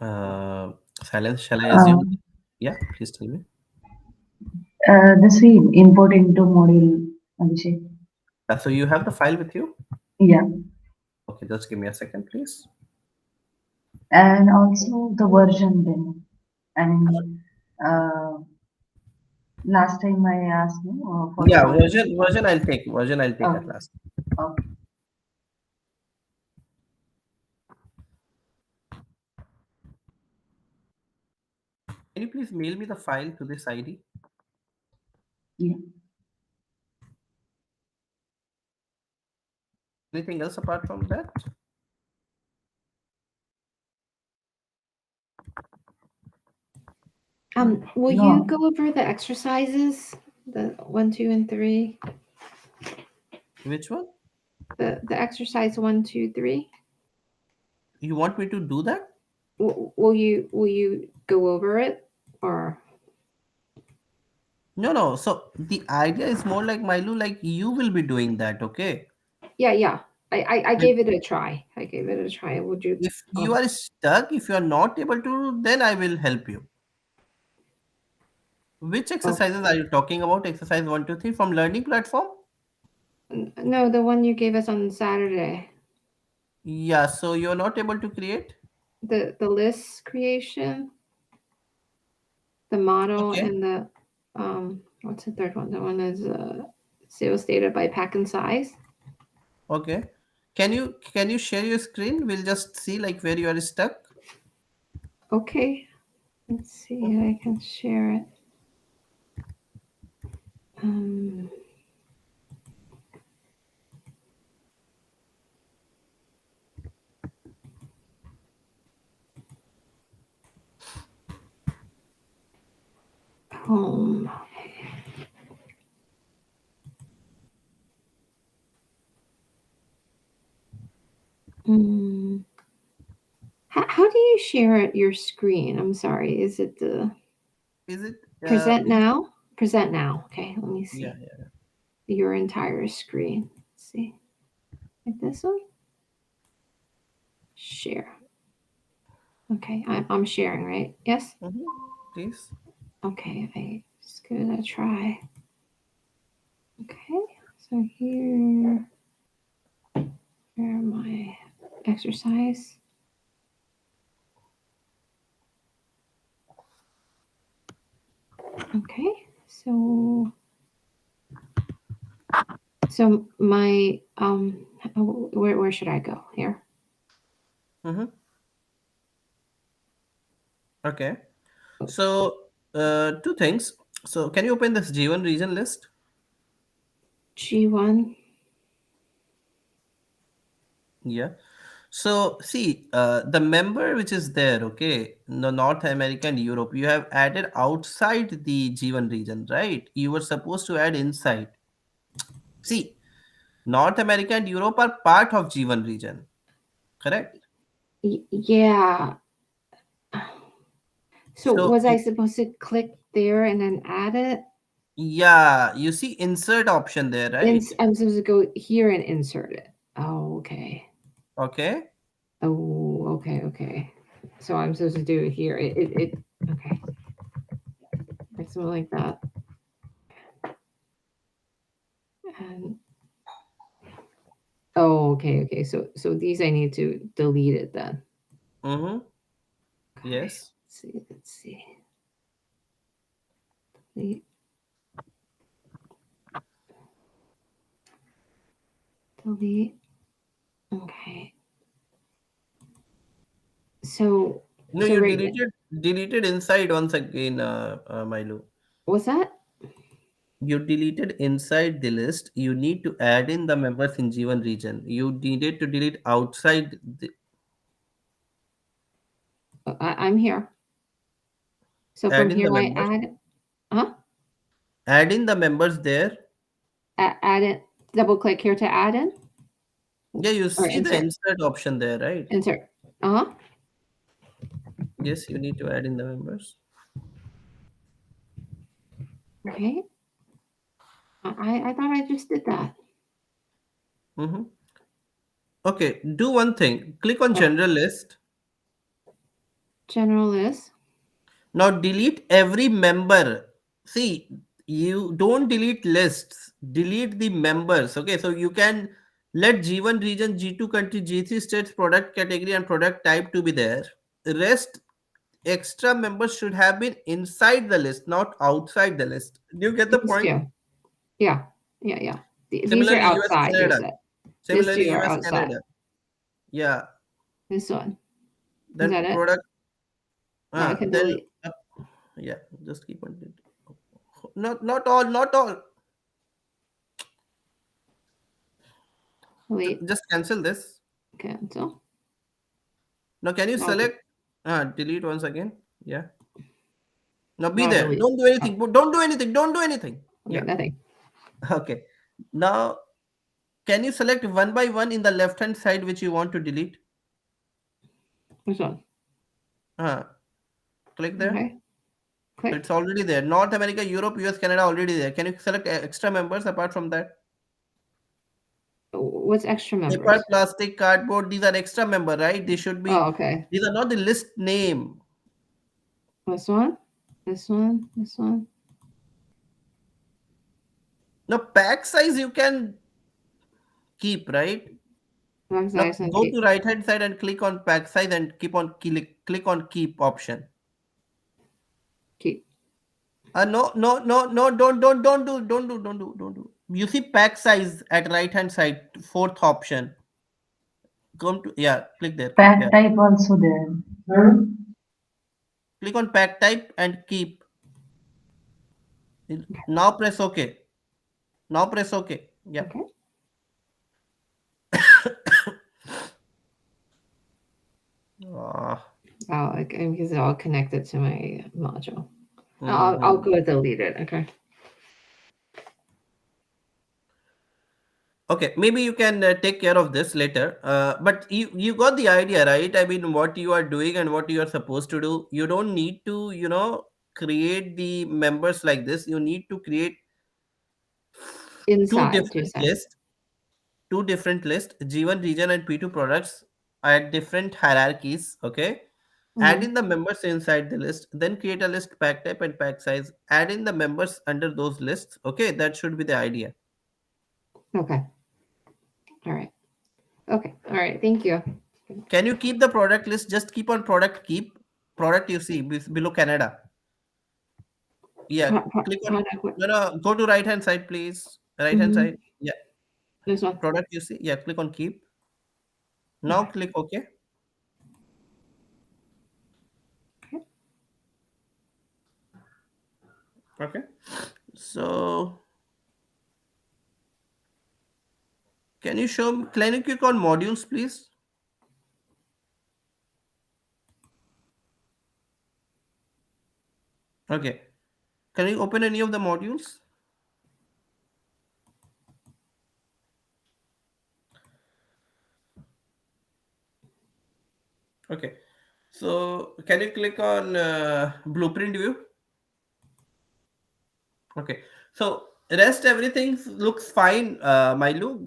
Uh, Silence, shall I assume? Um, Yeah, please tell me. the same import into module, Abhishek. So you have the file with you? Yeah, Okay, just give me a second, please. and also the version then. I mean, uh, last time I asked you for the Yeah, version. version I'll take. Version I'll take at Okay, last. okay. Can you please mail me the file to this ID? Yeah. Anything else apart from that? Will you No, go over the exercises, the 1, 2, and 3, Which one? the exercise 1, 2, 3? You want me to do that? Will you go over it or No, no. So the idea is more like Milu, like you will be doing that, okay? yeah. I And gave it a try. I gave it a try. Would you? if Oh, you are stuck, if you are not able to, then I will help you. Which oh. exercises are you talking about? Exercise 1, 2, 3 from learning platform? No, the one you gave us on Saturday. Yeah, so you're not able to create? The list creation, the model, Okay, and the what's the third one? The one is sales data by pack and size. okay. Can you share your screen? We'll just see like where you are stuck. Okay, let's see. I can share it. Um, home. Mm. How do you share it, your screen? I'm sorry. Is it the Is it present is it, now? Present now. Okay, let me yeah, see. yeah. Your entire screen. Let's see. Like this one? Share. Okay, I'm sharing, right? Yes? Mm-hmm. Please. Okay, I just give it a try. Okay, so here are my exercise. Okay, so my where should I go here? Mm-hmm. Okay. So two things. So can you open this G1 region list? G1. Yeah. So see, the member which is there, okay, the North America and Europe, you have added outside the G1 region, right? You were supposed to add inside. See, North America and Europe are part of G1 region, correct? Yeah. So So was I supposed to click there and then add it? yeah, you see insert option there, right? I'm supposed to go here and insert it. Oh, okay. Okay. Oh, okay. So I'm supposed to do it here. It okay. Like something like that. And oh, okay. So these I need to delete it then. Mm-hmm. Okay. Yes. Let's see. Delete. Delete. Okay. So No, so you right. deleted inside once again, Milo. What's that? You deleted inside the list. You need to add in the members in G1 region. You needed to delete outside the, I'm here. So add from in here the I members. huh? Add in the members there. Add it. Double click here to add in Yeah, you or see the insert. insert option there, right? Insert. Uh-huh. Yes, you need to add in the members. Okay. I thought I just did that. Mm-hmm. Okay, do one thing. Click on Oh, general list. General list. Now delete every member. See, you don't delete lists, delete the members. Okay, so you can let G1 region, G2 country, G3 states, product category, and product type to be there. Rest extra members should have been inside the list, not outside the list. Do you get the These point? two. Yeah. Yeah. Yeah. These are Similarly, US outside, you Canada. said. These Similarly, two are US outside. Canada. Yeah. This one. Is Then that it? product. Now I can Then delete. yeah. Just keep on. Not all. Not all. Delete. Just cancel this. Cancel. Now, can you Okay. select? Delete once again. Yeah. Now be Now there. delete. Don't do Oh, anything. Don't do anything. Don't do anything. okay. Yeah. Nothing. Okay. Now, can you select one by one in the left hand side which you want to delete? This one. Uh, Click there. Okay. So Click. it's already there. North America, Europe, US, Canada already there. Can you select extra members apart from that? What's extra Paper, members? plastic, cardboard. These are extra member, right? They should Oh, be. okay. These are not the list name. This one. This one. This one. Now pack size you can keep, right? Box Now size and go keep. to right hand side and click on pack size and keep on click on keep option. Keep. No, don't do. You see pack size at right hand side, fourth option. Come to yeah, click there, click Pack yeah. type also there. Hmm? Click on pack type and keep. Now press OK. Now press OK. Yeah. Okay. Ah, Oh, because it's all connected to my module. I'll mhm. go delete it. Okay. Okay, maybe you can take care of this later. But you got the idea, right? I mean, what you are doing and what you are supposed to do. You don't need to, create the members like this. You need to create two Inside, you different said. lists, G1 region and P2 products at different hierarchies. Okay, add Mm-hmm. in the members inside the list, then create a list pack type and pack size. Add in the members under those lists. Okay, that should be the idea. Okay. All right. Okay. All right. Thank you. Can you keep the product list? Just keep on product keep. Product you see below Canada. Yeah, click on Product. go to right hand side, please. Right hand Mm-hmm. side. Yeah, This one. product you see. Yeah, click on keep. Now Okay. click OK. Okay. Okay. So can you show me, can you click on modules, please? Okay. Can you open any of the modules? Okay. So can you click on blueprint view? Okay. So rest everything looks fine, Mailu.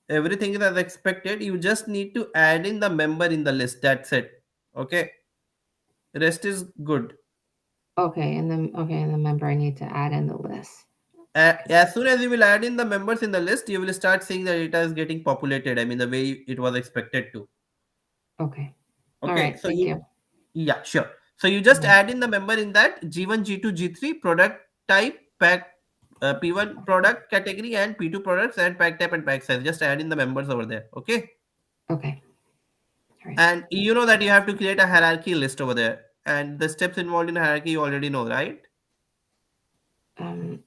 Everything is as expected. You just need to add in the member in the list. That's it. Okay. Rest is good. And the member I need to add in the list. As soon as you will add in the members in the list, you will start seeing the data is getting populated. I mean, the way it was expected to. Okay. All Okay. right. So Thank you, you. yeah, sure. So you just Okay. add in the member in that G1, G2, G3 product type, pack, P1 product category and P2 products and pack type and pack size. Just add in the members over there. Okay. Okay. All right. And you know that you have to create a hierarchy list over there. And the steps involved in hierarchy you already know, right? Um,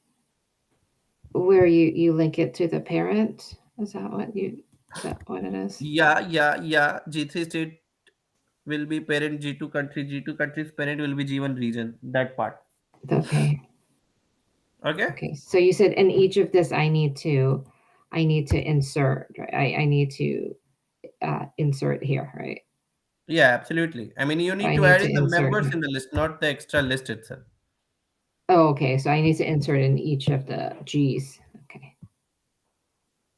where you link it to the parent? Is that what you? Is that what it is? Yeah. G3 state will be parent G2 country. G2 country's parent will be G1 region. That part. Okay. Okay. Okay. So you said in each of this, I need to insert. Right? I need to insert here, right? Yeah, absolutely. I mean, you So need I to need add to in the insert members here. in the list, not the extra list itself. Oh, okay. So I need to insert in each of the G's. Okay.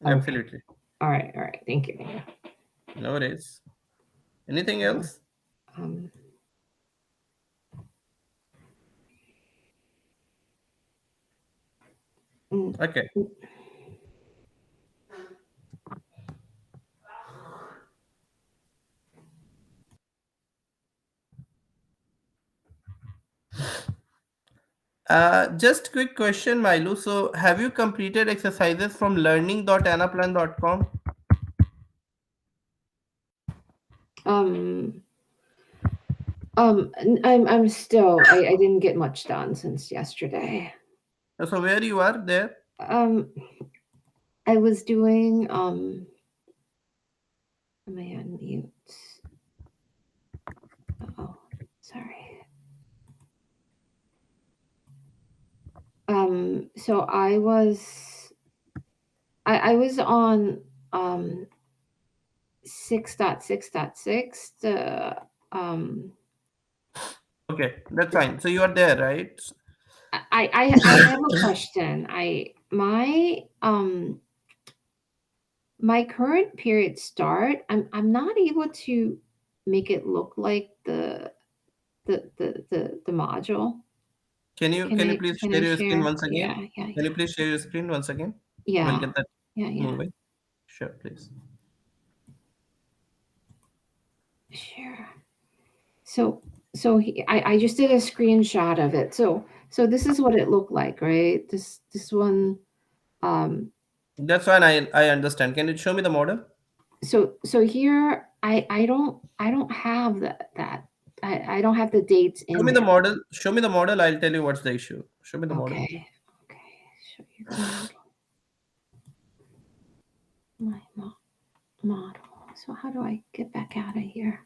Okay. Absolutely. All right. All right. Thank you. Thank you. No worries. Anything Uh, else? Um, Mm, Okay. mm. Just quick question, Milu. So, have you completed exercises from learning.anaplan.com? Um, I'm still, I didn't get much done since yesterday. So, where you are there? Um, I was doing, am I on mute? Oh, sorry. So I was on, um, 6.6.6, um, Okay, that's fine. So, you are there, right? I have a question. My current period start, I'm not able to make it look like the module. Can you please Can share I your screen share? once Yeah, again? yeah, Can you yeah. please share your screen once again? We'll Yeah. get that Yeah, yeah. moving. Sure, please. Sure. So I just did a screenshot of it. So this is what it looked like, right? This one, um That's fine. I understand. Can you show me the model? so here I don't have that I don't have the dates Show in me the there. model. Show me the model. I'll tell you what's the issue. Show me the model. Okay. Show you the model. So how do I get back out of here?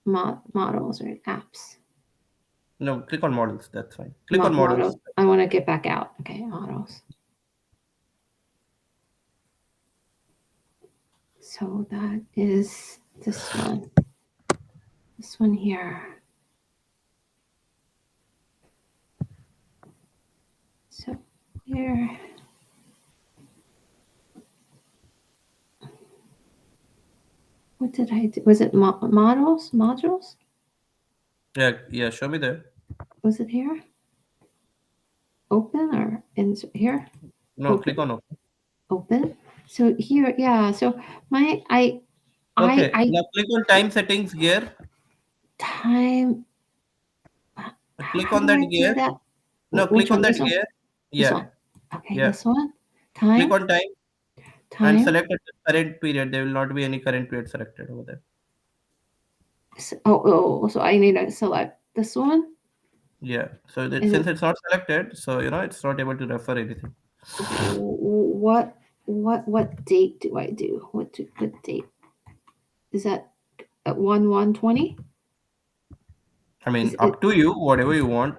Models or apps. No, click on models. That's fine. Click on Models. models. I want to get back out. Okay, models. So that is this one. This one here. So here. What did I do? Was it models? Modules? Yeah, yeah. Show me there. Was it here? Open or in here? No, Open. click on open. Open. So here, yeah. So my Okay. I Now click on time settings gear. time. Click How on do that I do gear. that? No, Which click on one? that This one? gear. This Yeah, one. Okay, yeah. this one. Click Time. on time and Time. select a current period. There will not be any current period selected over there. Oh, so I need to select this one. Yeah. So that And since it's not selected, so it's not able to refer anything. what what date do I do? What date is that? At 1/1/20? I Is mean, it up to you, whatever you want.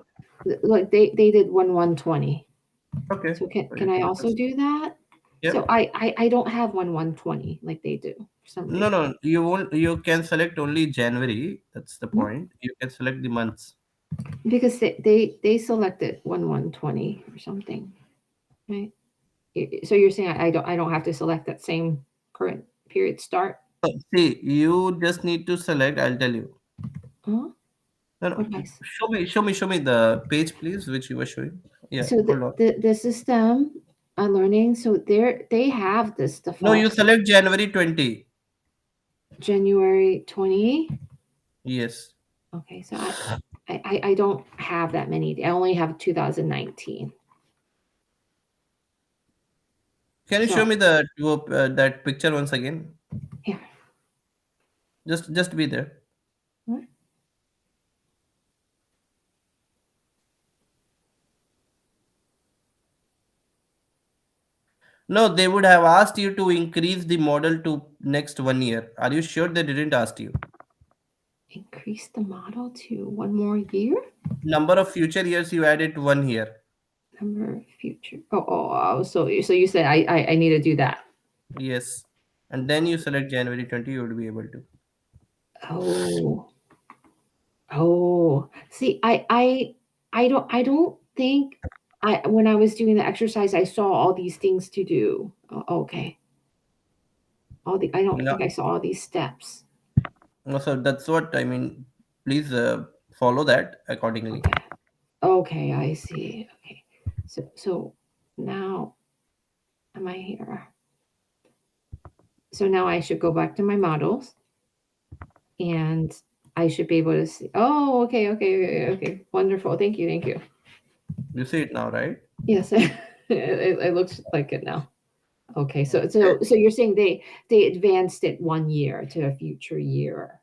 like they did 1/1/20? Okay. So So can you I can also just, do that? So yep. I don't have 1/1/20 like they do for some No, reason. no, you won't. You can select only January. That's the Mhm. point. You can select the months. Because they selected 1/1/20 or something, right? So you're saying I don't have to select that same current period start? See, you just need to select. I'll tell you. Huh? No, no. What do I Show me the page, please, which you were showing. Yeah, So hold on. the system learning, so they have this No, you default select January 20. January 20. Yes. Okay, so I don't have that many. I only have 2019. Can you show So me that picture once again? here. Just be there. What? No, they would have asked you to increase the model to next 1 year. Are you sure they didn't ask you? Increase the model to one more year. Number of future years you added 1 year. Number of future. Oh. So you said I need to do that. Yes. And then you select January 20, you would be able to. Oh. Oh. See, I don't think I when I was doing the exercise I saw all these things to do. Okay. I don't No, think I saw all these steps. no, so that's what I mean. Please follow that accordingly. Okay. Okay, I see. Okay. So now, am I here? So now I should go back to my models, and I should be able to see. Oh, okay. Wonderful. Thank you. Thank you. You see it now, right? Yes, it looks like it now. Okay, so Okay. you're saying they advanced it 1 year to a future year.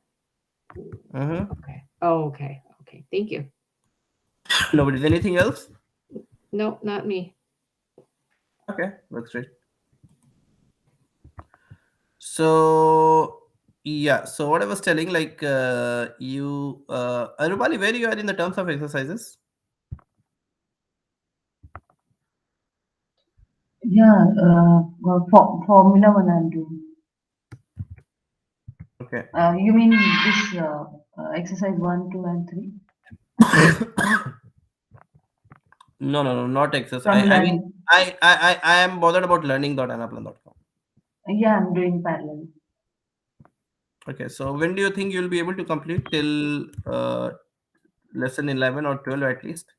Mm-hmm. Okay. Oh, okay. Thank you. Nobody's anything else? No, not me. Okay, that's great. So yeah, so what I was telling, like you Arubali, where you are in the terms of exercises? Yeah, well, Formula One I'm doing. Okay. You mean this exercise one, two, and three No, not exercise. from I mean, learning? I am bothered about learning.anaplan.com. Yeah, I'm doing parallel. Okay, so when do you think you'll be able to complete till lesson 11 or 12 at least?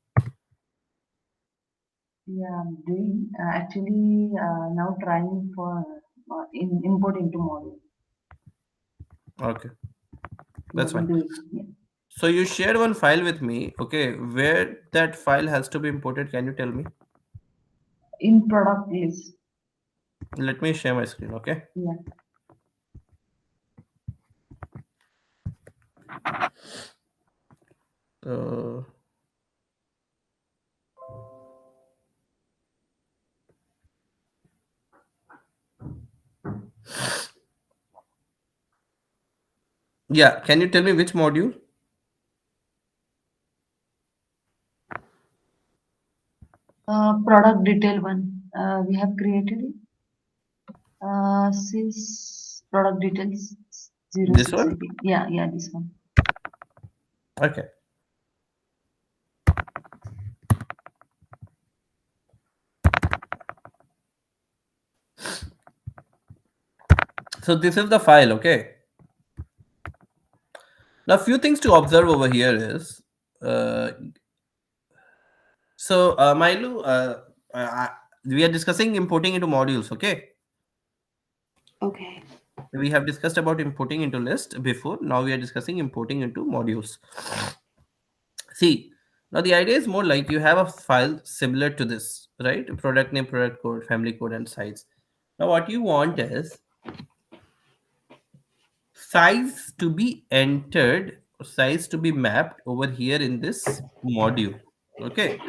Yeah, I'm doing actually now trying for import into module. Okay, Yeah, that's we're fine. doing. Yeah. So you shared one file with me. Okay, where that file has to be imported, can you tell me? In product list. Let me share my screen, okay? Yeah. Uh, yeah, can you tell me which module? Product detail one. We have created it. Sys product details This one? 0680. Yeah, this one. Okay. So this is the file, okay? Now, a few things to observe over here is, uh, Mailu, we are discussing importing into modules, okay? Okay. We have discussed about importing into list before. Now we are discussing importing into modules. See, now the idea is more like you have a file similar to this, right? Product name, product code, family code, and size. Now, what you want is size to be entered, size to be mapped over here in this module. Okay.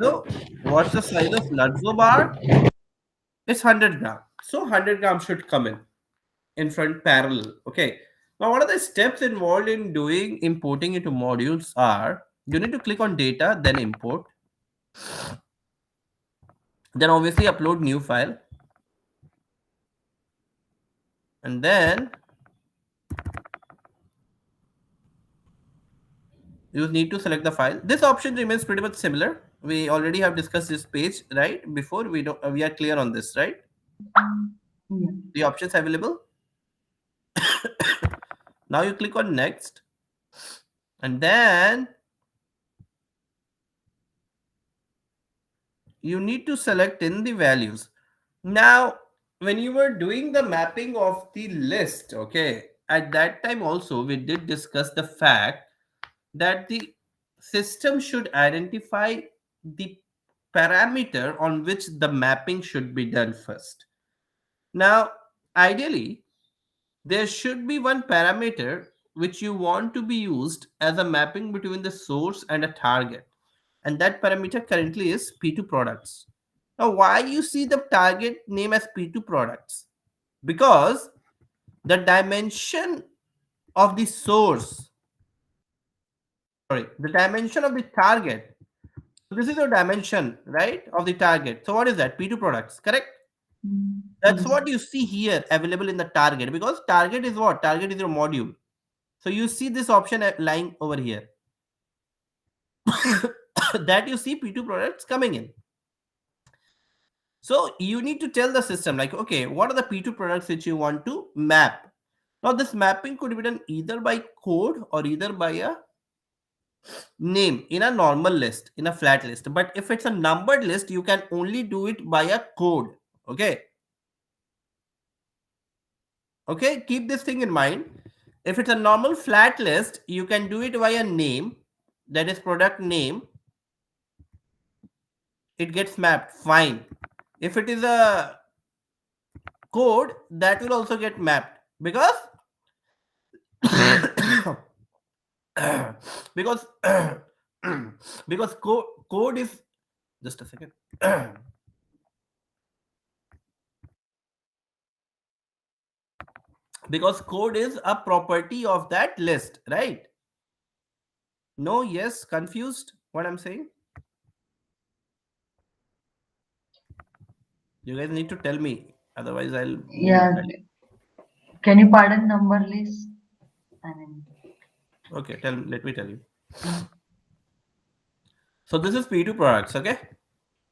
So, what's the size of Nutso bar? It's 100 gram. So, 100 grams should come in front parallel. Okay. Now, what are the steps involved in doing importing into modules are you need to click on data, then import, then obviously upload new file, and then you need to select the file. This option remains pretty much similar. We already have discussed this page right before. We are clear on this, right? Yeah. The options available. Now you click on next, and then you need to select in the values. Now, when you were doing the mapping of the list, okay, at that time also we did discuss the fact that the system should identify the parameter on which the mapping should be done first. Now, ideally, there should be one parameter which you want to be used as a mapping between the source and a target. And that parameter currently is P2 products. Now, why you see the target name as P2 products? Because the dimension of the source, sorry, the dimension of the target. So this is your dimension, right, of the target. So what is that? P2 products, correct? That's Yes. what you see here available in the target, because target is what? Target is your module. So you see this option lying over here. That you see P2 products coming in. So you need to tell the system like, okay, what are the P2 products which you want to map? Now this mapping could be done either by code or either by a name in a normal list, in a flat list. But if it's a numbered list, you can only do it by a code. Okay. Okay. Keep this thing in mind. If it's a normal flat list, you can do it by a name, that is product name. It gets mapped. Fine. If it is a code, that will also get mapped because because because code is, just a second. Because code is a property of that list, right? No, yes, confused what I'm saying? You guys need to tell me, otherwise I'll be Yeah, can you pardon number list? I mean, okay. Let me tell you. yeah. So this is P2 products. Okay,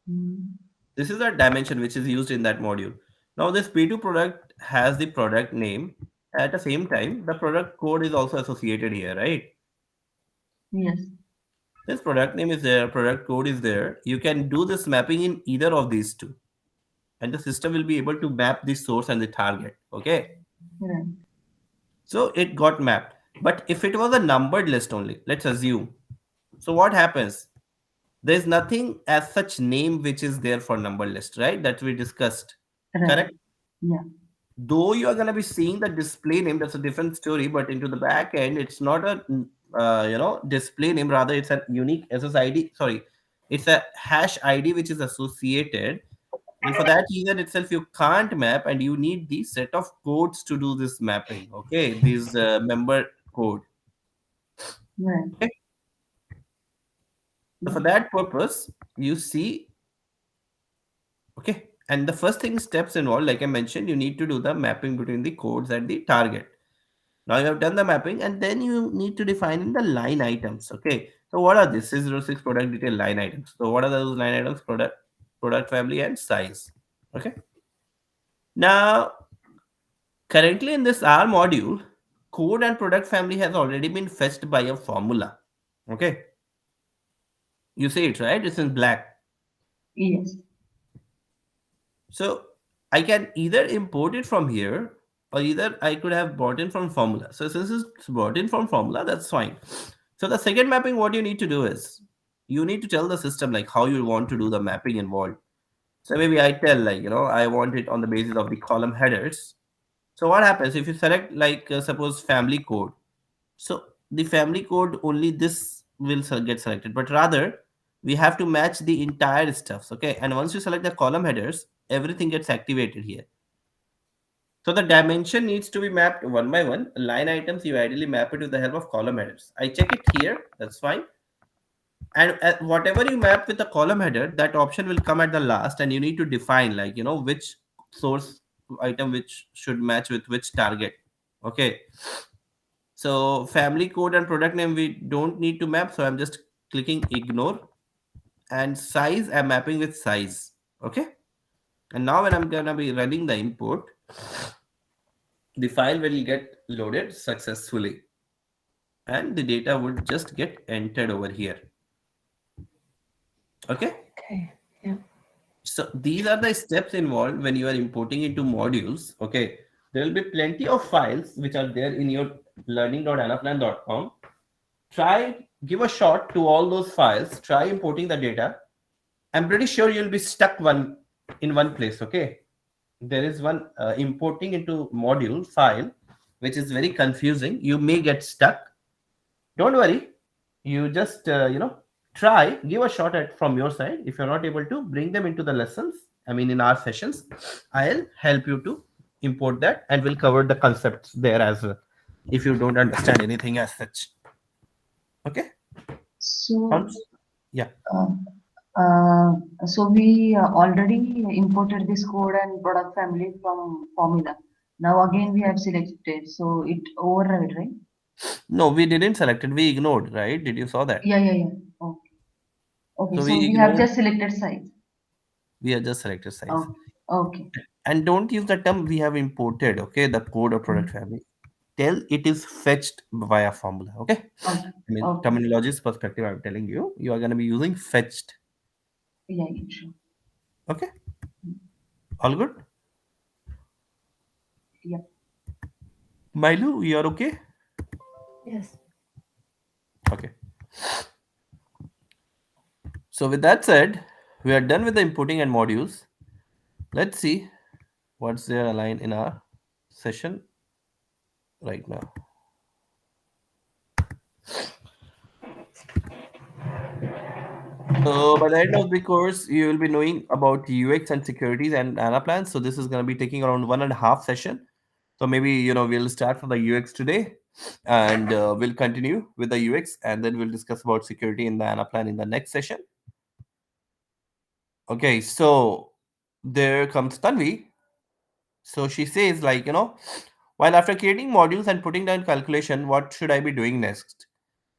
Mm, this is a dimension which is used in that module. Now this P2 product has the product name. At the same time, the product code is also associated here, right? yes, This product name is there, product code is there. You can do this mapping in either of these two, and the system will be able to map the source and the target. Okay, right, so it got mapped. But if it was a numbered list only, let's assume. So what happens? There's nothing as such name which is there for number list, right? That we discussed. right. Correct? Yeah, Though you are going to be seeing the display name, that's a different story. But into the back end, it's not a display name. Rather, it's a unique SSID. Sorry, it's a hash ID which is associated. And for that reason itself, you can't map, and you need the set of codes to do this mapping. Okay, these member code. right. Okay, so for Yeah. that purpose, you see. Okay, and the first thing steps involved, like I mentioned, you need to do the mapping between the codes and the target. Now you have done the mapping, and then you need to define in the line items. Okay, so what are these 606 product detail line items? So what are those line items? Product family and size. Okay, now currently in this R module, code and product family has already been fetched by a formula. Okay, you see it, right? It's in black. Yes, So I can either import it from here, or either I could have brought in from formula. So since it's brought in from formula, that's fine. So the second mapping, what you need to do is you need to tell the system like how you want to do the mapping involved. So maybe I tell like, I want it on the basis of the column headers. So what happens if you select like suppose family code? So the family code, only this will get selected, but rather we have to match the entire stuffs. Okay, and once you select the column headers, everything gets activated here. So the dimension needs to be mapped one by one. Line items, you ideally map it with the help of column headers. I check it here, that's fine. And whatever you map with the column header, that option will come at the last, and you need to define like which source item which should match with which target. Okay, so family code and product name we don't need to map, so I'm just clicking ignore. And size, I'm mapping with size. Okay, and now when I'm gonna be running the import, the file will get loaded successfully, and the data would just get entered over here. Okay, Okay. Yeah. so these are the steps involved when you are importing into modules. Okay, there will be plenty of files which are there in your learning.anaplan.com. Try, give a shot to all those files, try importing the data. I'm pretty sure you'll be stuck one place. Okay, there is one importing into module file which is very confusing. You may get stuck. Don't worry, you just try, give a shot at from your side. If you're not able to, bring them into the lessons, I mean in our sessions. I'll help you to import that, and we'll cover the concepts there as well if you don't understand anything as such. Okay. so Sounds- yeah. uh, uh, so we already imported this code and product family from formula. Now again we have selected, so it override, right? No, we didn't select it, we ignored, right? Did you saw that? Yeah, yeah, yeah. Okay. Okay, So so we we have ignored, just selected size. we have just selected size. Okay, okay, And don't use the term we have imported, okay, the code or product mm, family. tell it is fetched via formula. Okay. Okay. I mean, Okay. terminologist perspective, I'm telling you, you are going to be using fetched. Yeah, yeah, sure. Okay. All good. Yeah. Milu, you are okay. Yes. Okay. So with that said, we are done with the importing and modules. Let's see what's there aligned in our session right now. So by the end of the course, you will be knowing about UX and securities and Anaplan. So this is going to be taking around 1.5 session. So maybe we'll start from the UX today, and we'll continue with the UX, and then we'll discuss about security in the Anaplan in the next session. Okay, so there comes Tanvi. So she says, like, while after creating modules and putting down calculation, what should I be doing next?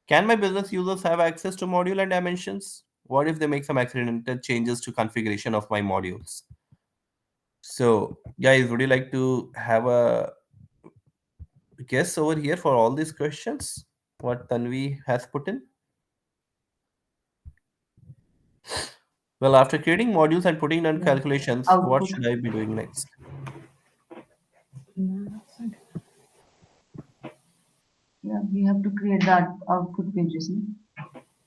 Can my business users have access to module and dimensions? What if they make some accidental changes to configuration of my modules? So, guys, would you like to have a guess over here for all these questions? What Tanvi has put in? Well, after creating modules and putting down Yeah. calculations, what Output. should I be doing next? Yeah, we have to create that output pages. No?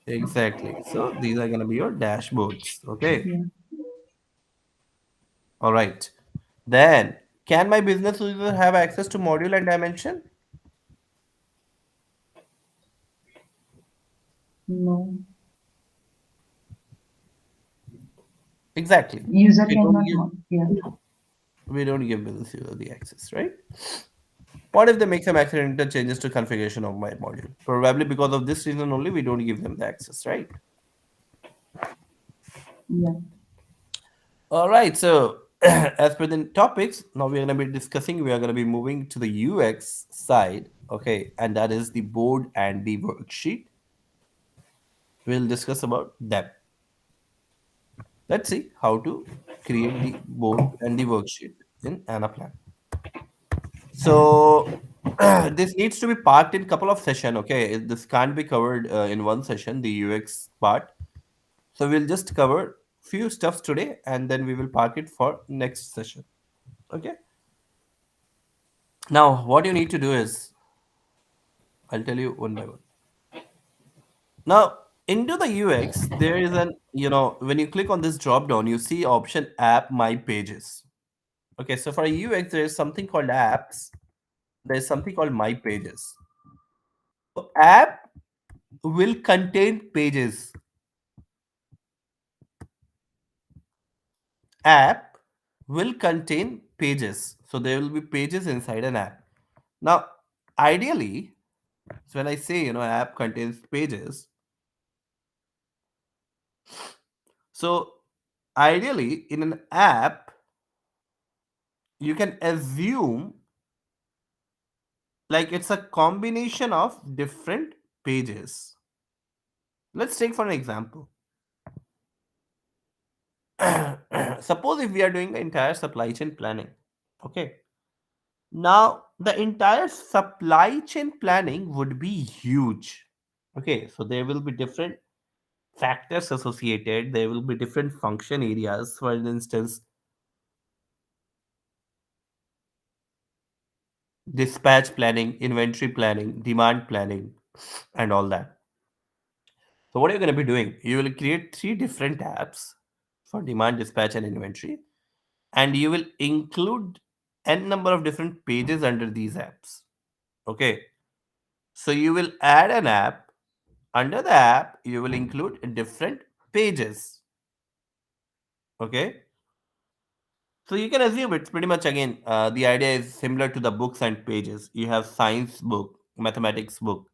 Exactly. So these are going to be your dashboards. Okay. Yeah. All right. Then, can my business user have access to module and dimension? No. Exactly. User We don't cannot. give Yeah. No. we don't give business user the access, right? What if they make some accidental changes to configuration of my module? Probably because of this reason only we don't give them the access, right? Yeah. All right. So, as per the topics, now we are going to be discussing. We are going to be moving to the UX side. Okay, and that is the board and the worksheet. We'll discuss about them. Let's see how to create the board and the worksheet in Anaplan. So this needs to be parked in couple of session. Okay, this can't be covered in one session, the UX part. So we'll just cover few stuffs today, and then we will park it for next session. Okay. Now what you need to do is, I'll tell you one by one. Now into the UX, there is an, when you click on this drop down, you see option app my pages. Okay, so for UX, there is something called apps. There is something called my pages. So app will contain pages. App will contain pages. So there will be pages inside an app. Now, ideally, so when I say, app contains pages, so ideally in an app, you can assume like it's a combination of different pages. Let's take for an example. Suppose if we are doing the entire supply chain planning, okay. Now the entire supply chain planning would be huge. Okay, so there will be different factors associated. There will be different function areas. For instance, dispatch planning, inventory planning, demand planning, and all that. So what are you going to be doing? You will create three different apps for demand, dispatch, and inventory, and you will include n number of different pages under these apps. Okay, so you will add an app. Under the app, you will include different pages. Okay, so you can assume it's pretty much again the idea is similar to the books and pages. You have science book, mathematics book.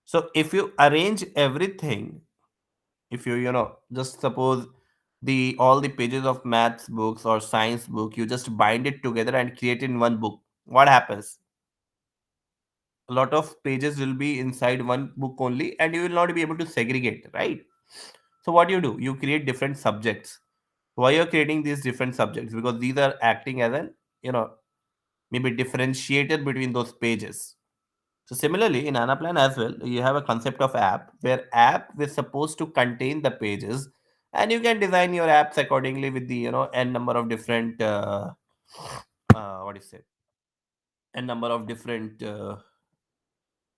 So if you arrange everything, if you just suppose the all the pages of maths books or science book, you just bind it together and create in one book. What happens? A lot of pages will be inside one book only, and you will not be able to segregate, right? So what do? You create different subjects. Why you're creating these different subjects? Because these are acting as an, you know maybe differentiated between those pages. So similarly, in Anaplan as well, you have a concept of app where app is supposed to contain the pages, and you can design your apps accordingly with the n number of different what do you say n number of different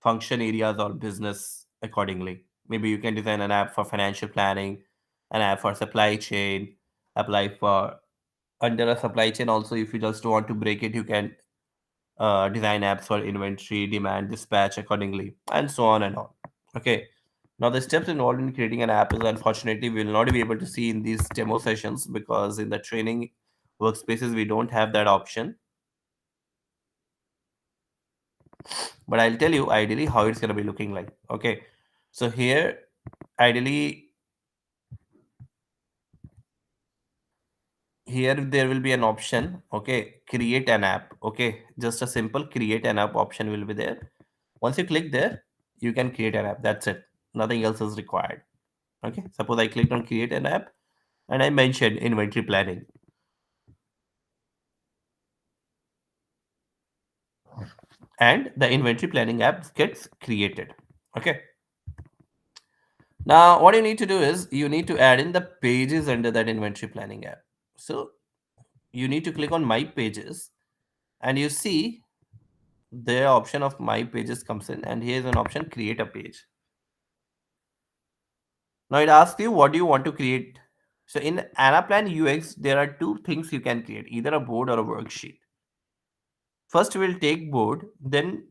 function areas or business accordingly. Maybe you can design an app for financial planning, an app for supply chain, apply for under a supply chain also. If you just want to break it, you can design apps for inventory, demand, dispatch accordingly, and so on and on. Okay. Now, the steps involved in creating an app is unfortunately we will not be able to see in these demo sessions because in the training workspaces we don't have that option. But I'll tell you ideally how it's going to be looking like. Okay. So here, ideally, here there will be an option. Okay. Create an app. Okay. Just a simple create an app option will be there. Once you click there, you can create an app. That's it. Nothing else is required. Okay. Suppose I clicked on create an app and I mentioned inventory planning, and the inventory planning app gets created. Okay. Now, what you need to do is you need to add in the pages under that inventory planning app. So you need to click on my pages, and you see the option of my pages comes in, and here's an option create a page. Now it asks you what do you want to create. So in Anaplan UX, there are two things you can create, either a board or a worksheet. First, we'll take board, then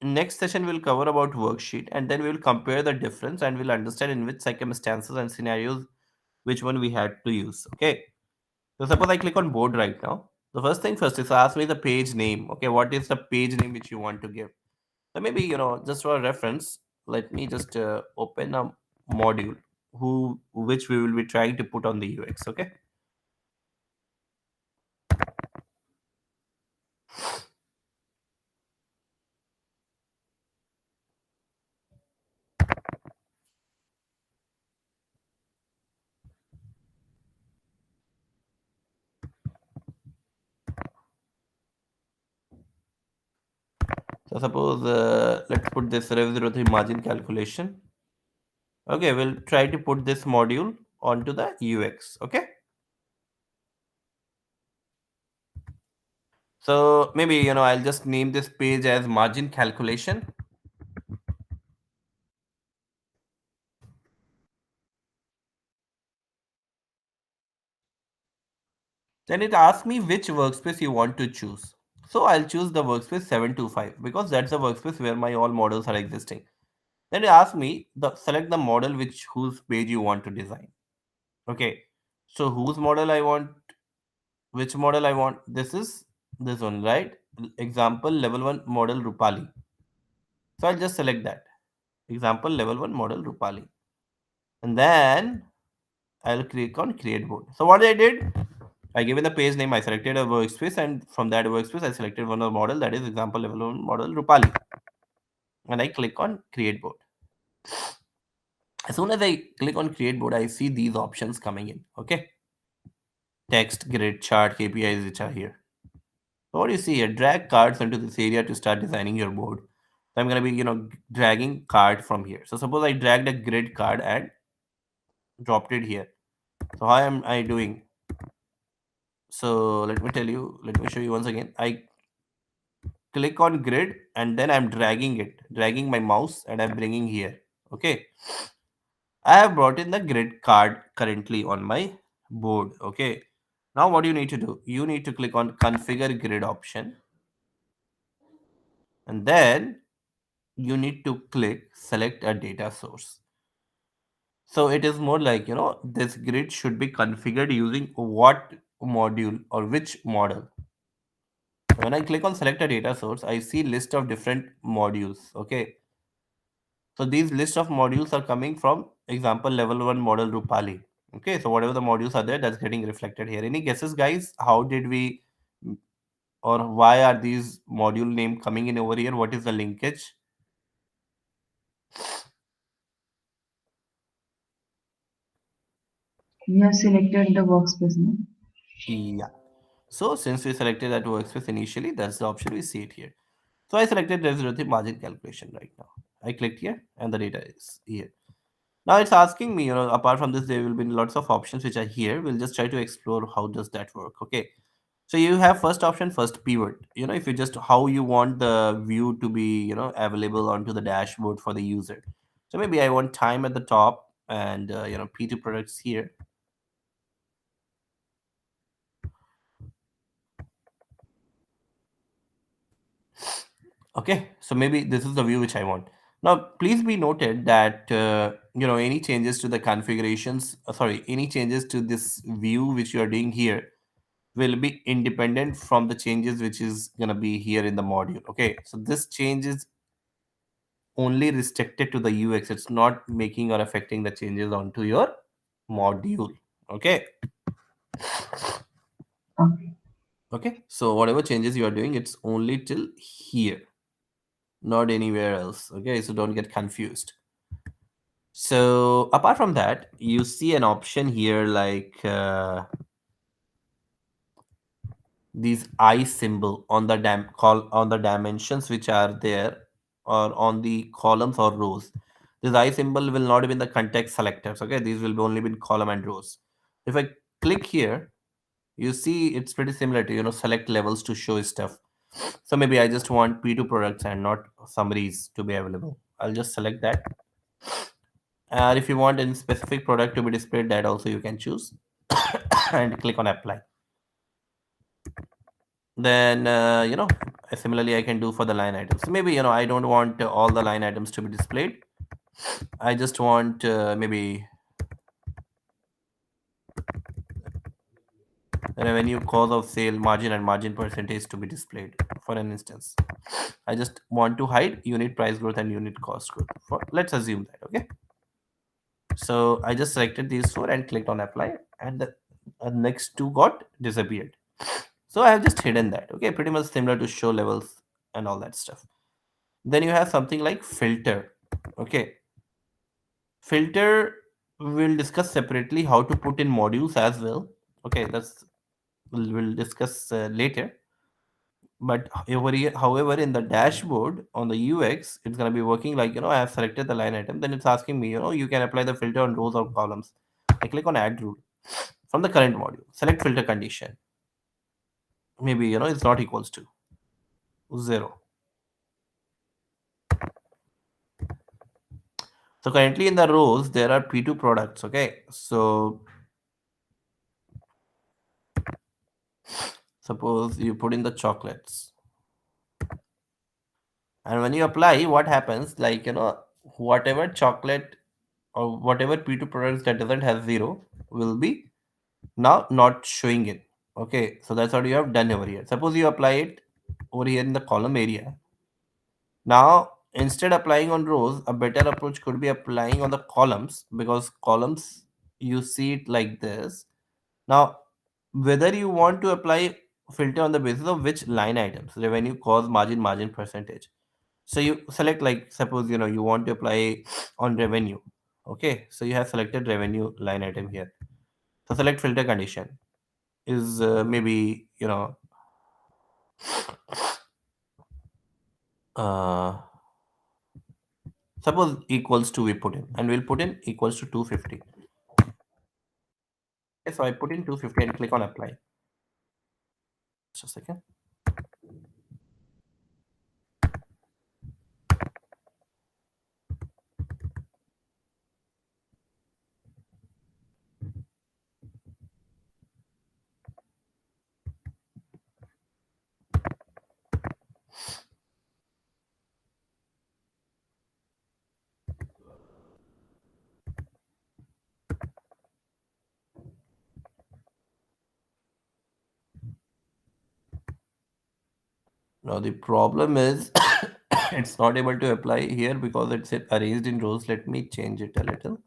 next session we'll cover about worksheet, and then we'll compare the difference and we'll understand in which circumstances and scenarios which one we had to use. Okay. So suppose I click on board right now. The first thing first is ask me the page name. Okay, what is the page name which you want to give? So maybe just for reference, let me just open a module which we will be trying to put on the UX. Okay. So suppose let's put this Rev 03 margin calculation. Okay, we'll try to put this module onto the UX. Okay. So maybe I'll just name this page as margin calculation. Then it asks me which workspace you want to choose. So I'll choose the workspace 725 because that's the workspace where my all models are existing. Then it asks me select the model whose page you want to design. Okay. So whose model I want, which model I want. This is this one, right? Example level 1 model Rupali. So I'll just select that. Example level 1 model Rupali. And then I'll click on create board. So what I did, I given the page name, I selected a workspace, and from that workspace, I selected one of the model that is example level 1 model Rupali. And I click on create board. As soon as I click on create board, I see these options coming in. Okay. Text, grid, chart, KPIs which are here. So what do you see here? Drag cards into this area to start designing your board. So I'm gonna be, dragging card from here. So suppose I dragged a grid card and dropped it here. So how am I doing? So let me show you once again. I click on grid and then I'm dragging my mouse and I'm bringing here. Okay. I have brought in the grid card currently on my board. Okay. Now what do you need to do? You need to click on configure grid option, and then you need to click select a data source. So it is more like, this grid should be configured using what module or which model. When I click on select a data source, I see list of different modules. Okay. So these list of modules are coming from example level 1 model Rupali. Okay. So whatever the modules are there, that's getting reflected here. Any guesses, guys? How did we or why are these module name coming in over here? What is the linkage? You have selected the workspace, no? Yeah. So since we selected that workspace initially, that's the option we see it here. So I selected reservative margin calculation right now. I clicked here and the data is here. Now it's asking me, apart from this, there will be lots of options which are here. We'll just try to explore how does that work. Okay. So you have first option, first pivot. If you just how you want the view to be, available onto the dashboard for the user. So maybe I want time at the top and, P2 products here. Okay, so maybe this is the view which I want. Now, please be noted that any changes to the configurations, sorry, any changes to this view which you are doing here will be independent from the changes which is gonna be here in the module. Okay, so this change is only restricted to the UX. It's not making or affecting the changes onto your module. Okay, Okay. okay. So whatever changes you are doing, it's only till here, not anywhere else. Okay, so don't get confused. So apart from that, you see an option here like these I symbol on the call on the dimensions which are there or on the columns or rows. This I symbol will not be in the context selectors. Okay, these will be only be in column and rows. If I click here, you see it's pretty similar to select levels to show stuff. So maybe I just want P2 products and not summaries to be available. I'll just select that. And if you want any specific product to be displayed, that also you can choose and click on apply. Then similarly I can do for the line items. So maybe I don't want all the line items to be displayed. I just want maybe revenue, cost of sale, margin and margin percentage to be displayed. For an instance, I just want to hide unit price growth and unit cost growth. Let's assume that. Okay, so I just selected these four and clicked on apply, and the next two got disappeared. So I have just hidden that. Okay, pretty much similar to show levels and all that stuff. Then you have something like filter. Okay, filter we'll discuss separately how to put in modules as well. Okay, that's we'll discuss later. But over here, however, in the dashboard on the UX, it's gonna be working like I have selected the line item. Then it's asking me, you can apply the filter on rows or columns. I click on add rule from the current module. Select filter condition. Maybe it's not equals to 0. So currently in the rows there are P2 products. Okay, so suppose you put in the chocolates, and when you apply, what happens? Like whatever chocolate or whatever P2 products that doesn't have 0 will be now not showing it. Okay, so that's what you have done over here. Suppose you apply it over here in the column area. Now instead applying on rows, a better approach could be applying on the columns, because columns you see it like this. Now whether you want to apply filter on the basis of which line items, revenue, cost, margin, margin percentage. So you select, like, suppose you want to apply on revenue. Okay, so you have selected revenue line item here. So select filter condition is maybe uh, suppose equals to, we put in, and we'll put in equals to 250. Okay, so I put in 250 and click on apply. Just a second. Now the problem is it's not able to apply here because it's arranged in rows. Let me change it a little.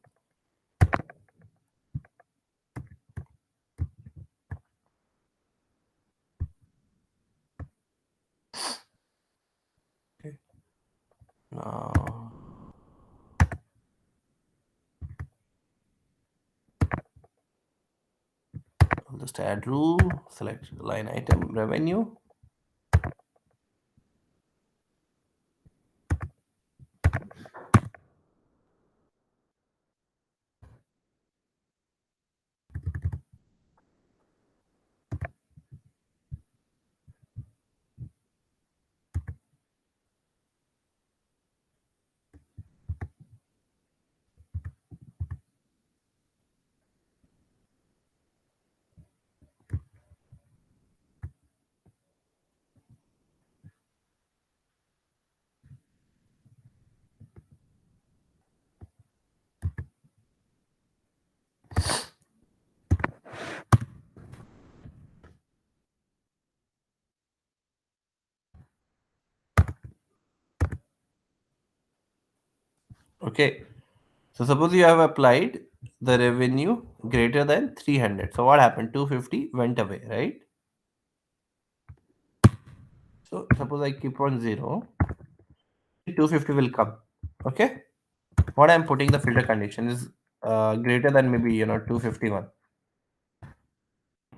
Okay. Now Just add rule, select line item revenue. Okay. So suppose you have applied the revenue greater than 300. So what happened? 250 went away, right? So suppose I keep on 0, 250 will come. Okay. What I'm putting the filter condition is greater than maybe 251.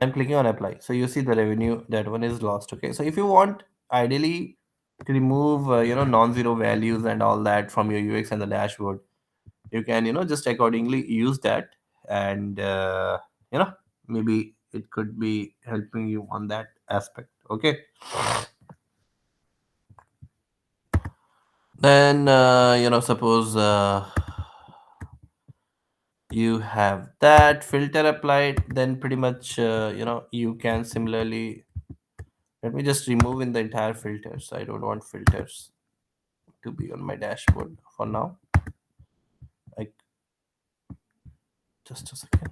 I'm clicking on apply. So you see the revenue, that one is lost. Okay. So if you want ideally to remove non-zero values and all that from your UX and the dashboard, you can just accordingly use that, and you know maybe it could be helping you on that aspect. Okay. Then suppose you have that filter applied, then pretty much you can similarly, let me just remove in the entire filters. I don't want filters to be on my dashboard for now. Like, just a second.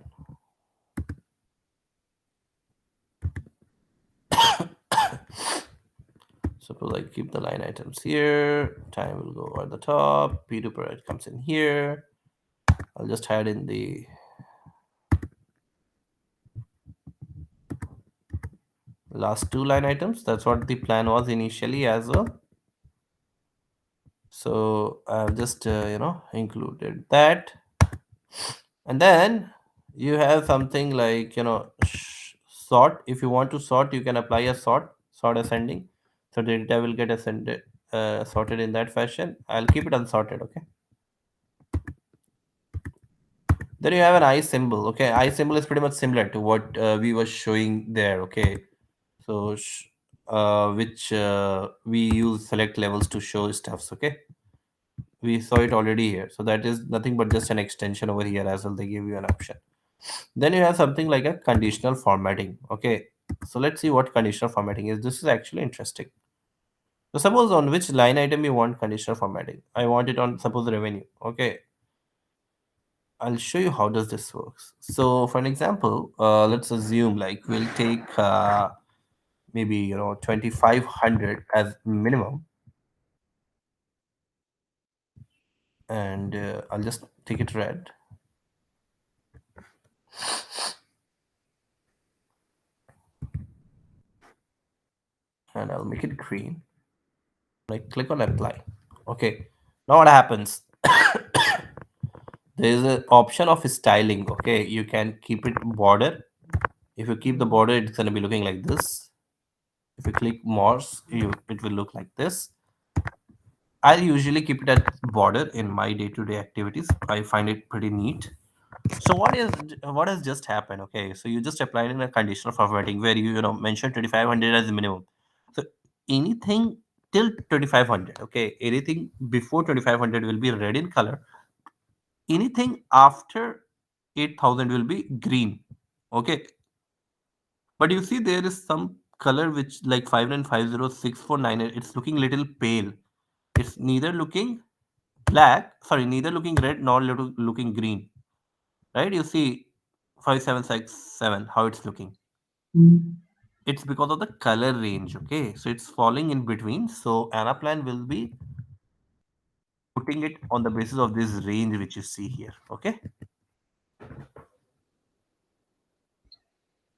Suppose I keep the line items here, time will go over the top, p2 per comes in here. I'll just add in the last two line items. That's what the plan was initially as well. So I've just included that. And then you have something like sort. If you want to sort, you can apply a sort ascending, so the data will get ascended, sorted in that fashion. I'll keep it unsorted. Okay. Then you have an I symbol. Okay, I symbol is pretty much similar to what we were showing there. Okay, so which we use select levels to show stuffs. Okay, we saw it already here. So that is nothing but just an extension over here as well. They give you an option. Then you have something like a conditional formatting. Okay, so let's see what conditional formatting is. This is actually interesting. So suppose on which line item you want conditional formatting. I want it on suppose revenue. Okay, I'll show you how does this works. So for an example, let's assume like we'll take maybe 2500 as minimum, and I'll just take it red, and I'll make it green. I click on apply. Okay, now what happens? There is an option of styling. Okay, you can keep it border. If you keep the border, it's gonna be looking like this. If you click more, it will look like this. I usually keep it at border in my day-to-day activities. I find it pretty neat. So what has just happened? Okay, so you just applied in a conditional formatting where you mentioned 2500 as the minimum. So anything till 2500, okay, anything before 2500 will be red in color. Anything after 8000 will be green. Okay, but you see there is some color which like 59506498. It's looking little pale. It's neither looking neither looking red nor looking green, right? You see 5767 how it's looking. Mm. It's because of the color range. Okay, so it's falling in between. So Anaplan will be putting it on the basis of this range which you see here. Okay,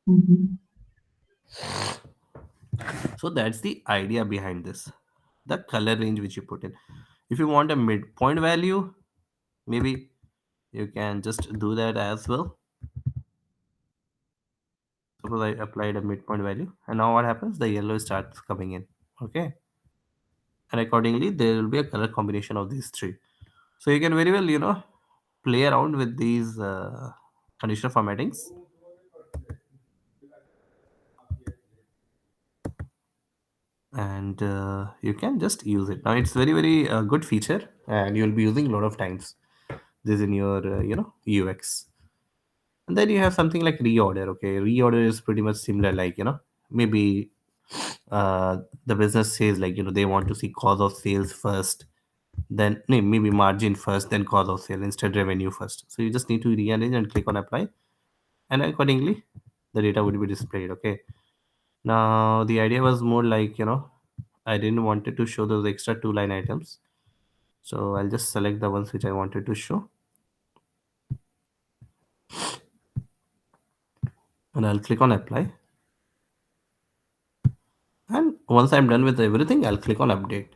Mhm. so that's the idea behind this, the color range which you put in. If you want a midpoint value, maybe you can just do that as well. Suppose I applied a midpoint value, and now what happens? The yellow starts coming in. Okay, and accordingly there will be a color combination of these three. So you can very well, play around with these conditional formattings, and you can just use it. Now it's very very good feature, and you'll be using a lot of times this in your UX. And then you have something like reorder. Okay, reorder is pretty much similar, like maybe uh, the business says, like they want to see cause of sales first, then no, maybe margin first, then cause of sale, instead revenue first. So you just need to rearrange and click on apply, and accordingly the data would be displayed. Okay, now the idea was more like, I didn't wanted to show those extra two line items, so I'll just select the ones which I wanted to show, and I'll click on apply. And once I'm done with everything, I'll click on update.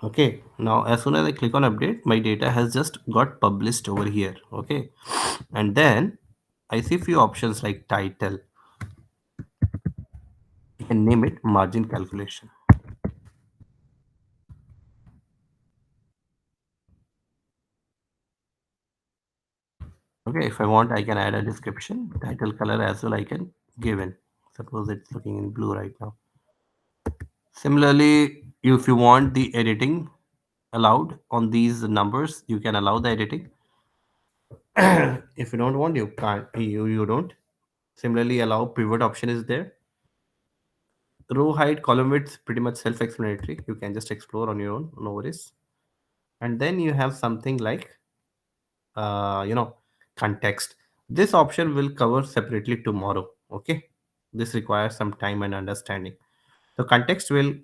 Okay, now as soon as I click on update, my data has just got published over here. Okay, and then I see few options like title. You can name it margin calculation. Okay, if I want, I can add a description, title, color as well. I can give in. Suppose it's looking in blue right now. Similarly, if you want the editing allowed on these numbers, you can allow the editing. If you don't want, you can't. You don't. Similarly, allow pivot option is there. Row height, column width, pretty much self-explanatory. You can just explore on your own, no worries. And then you have something like, uh, you know, context. This option will cover separately tomorrow. Okay, this requires some time and understanding. The context will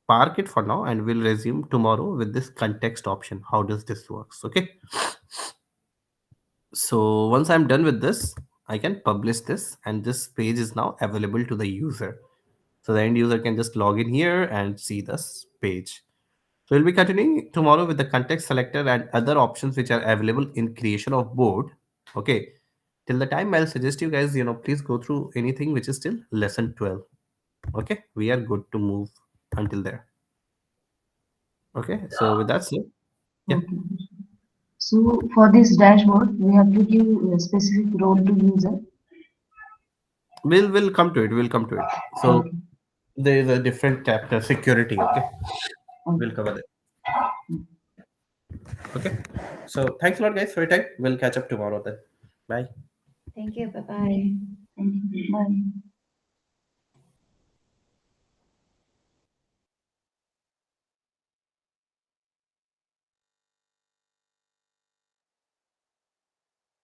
park it for now, and we'll resume tomorrow with this context option. How does this works? Okay, so once I'm done with this, I can publish this, and this page is now available to the user. So the end user can just log in here and see this page. So we'll be continuing tomorrow with the context selector and other options which are available in creation of board. Okay. Till the time, I'll suggest you guys, please go through anything which is still lesson 12. Okay. We are good to move until there. Okay. So with that said, yeah, Okay. So for this dashboard, we have to give a specific role to user. we'll come to it. We'll come to it. So Okay. there is a different chapter, security. Okay. We'll Okay. cover that. Okay. So thanks a lot, guys, for your time. We'll catch up tomorrow then. Bye. Thank you. Bye bye. Thank you. Bye.